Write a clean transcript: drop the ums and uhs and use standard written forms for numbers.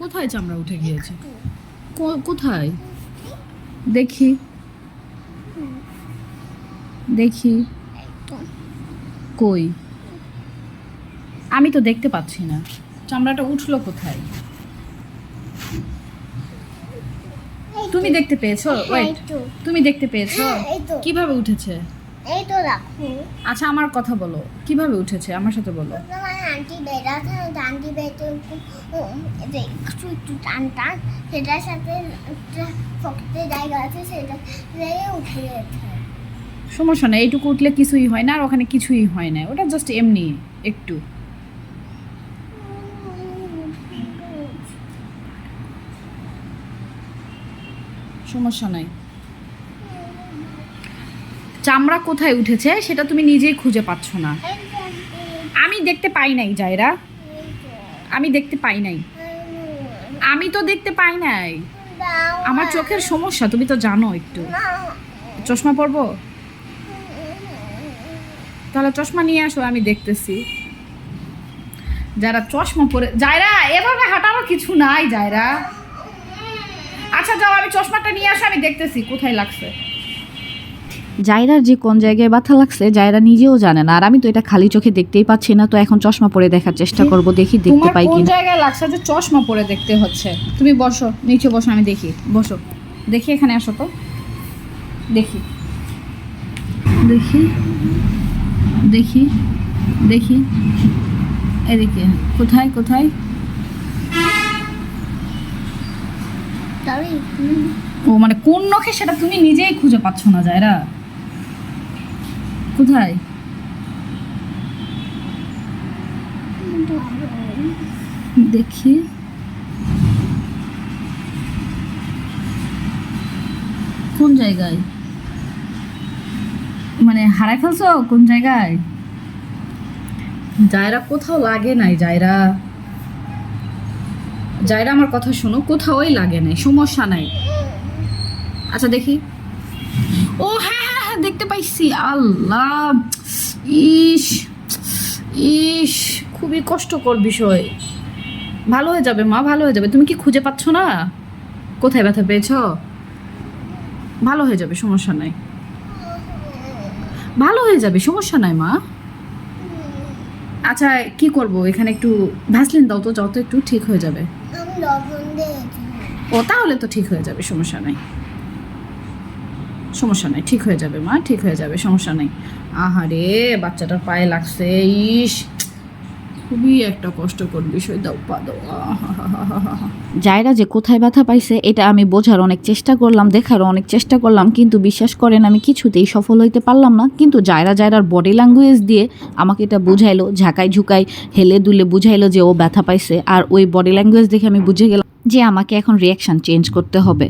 কোথায় চামড়া উঠে গিয়েছে? কোথায় দেখি দেখি কই? আমি তো দেখতে পাচ্ছি না চামড়াটা উঠলো কোথায়। তুমি দেখতে পেয়েছো? ওয়েট, তুমি দেখতে পেয়েছো কিভাবে উঠেছে? এই তো রাখো। আচ্ছা আমার কথা বলো, কিভাবে উঠেছে আমার সাথে বলো। তোমার আন্টি বেড়া থাকে, আন্টি বেড়ে একটু একটু টান টান, সেটার সাথে একটা শক্ত জায়গা আছে, সেটা উঠে গেছে। সমস্যা নেই, এইটুকু উঠলে কিছুই হয় না, আর ওখানে কিছুই হয় না, ওটা জাস্ট এমনি একটু। সমস্যা নাই। চামড়া কোথায় উঠেছে সেটা তুমি নিজেই খুঁজে পাচ্ছ না। আমি দেখতে পাই নাই জায়রা, আমি দেখতে পাই নাই, আমি তো দেখতে পাই নাই। আমার চোখের সমস্যা তুমি তো জানো। একটু চশমা পরবো? তাহলে চশমা নিয়ে আসো, আমি দেখতেছি। যারা চশমা পরে, জায়রা এভাবে হাঁটারও কিছু নাই জায়রা। আচ্ছা যাও, আমি চশমাটা নিয়ে আসো, আমি দেখতেছি কোথায় লাগছে। জায়রার যে কোন জায়গায় ব্যথা লাগছে জায়রা নিজেও জানে না, আর আমি তো এটা খালি চোখে দেখতেই পাচ্ছি না, তো এখন চশমা পরে দেখার চেষ্টা করব, দেখি দেখতে পাই কিনা। কোন জায়গায় লাগছে যে চশমা পরে দেখতে হচ্ছে? তুমি বসো, নিচে বসো, আমি দেখি। বসো, দেখি, এখানে আসো তো, দেখি দেখি দেখি দেখি এদিকে কোথায় কোথায়? ও মানে কোন নখে সেটা তুমি নিজেই খুঁজে পাচ্ছ না জায়রা, কোথায়? দেখি কোন জায়গায়, মানে হারায় ফেলছো কোন জায়গায়? জায়রা কোথাও লাগে নাই জায়রা, জায়রা আমার কথা শোনো, কোথাওই লাগে নাই, সমস্যা নাই। আচ্ছা দেখি। ও হ্যাঁ হ্যাঁ হ্যাঁ, দেখতে পাইছি। আল্লাহ, ইস ইস, খুবই কষ্টকর বিষয়। ভালো হয়ে যাবে মা, ভালো হয়ে যাবে। তুমি কি খুঁজে পাচ্ছ না কোথায় ব্যথা পেয়েছ? ভালো হয়ে যাবে, সমস্যা নাই, ভালো হয়ে যাবে, সমস্যা নাই মা। আচ্ছা কি করব, এখানে একটু ভ্যাসলিন দাও তো, যত একটু ঠিক হয়ে যাবে। ও তাহলে তো ঠিক হয়ে যাবে, সমস্যা নাই, সমস্যা নাই, ঠিক হয়ে যাবে মা, ঠিক হয়ে যাবে, সমস্যা নাই। আহারে বাচ্চাটার পায়ে লাগছে, ইস খুবই একটা কষ্টকর বিষয়। দাও পা দাও। জায়রা যে কোথায় ব্যথা পাইছে এটা আমি বোঝার অনেক চেষ্টা করলাম, দেখারও অনেক চেষ্টা করলাম, কিন্তু বিশ্বাস করেন আমি কিছুতেই সফল হইতে পারলাম না। কিন্তু জায়রার বডি ল্যাঙ্গুয়েজ দিয়ে আমাকে এটা বুঝাইলো, ঝাঁকাই ঝুঁকাই হেলে দুলে বুঝাইলো যে ও ব্যথা পাইছে, আর ওই বডি ল্যাঙ্গুয়েজ দেখে আমি বুঝে গেলাম যে আমাকে এখন রিয়াকশন চেঞ্জ করতে হবে।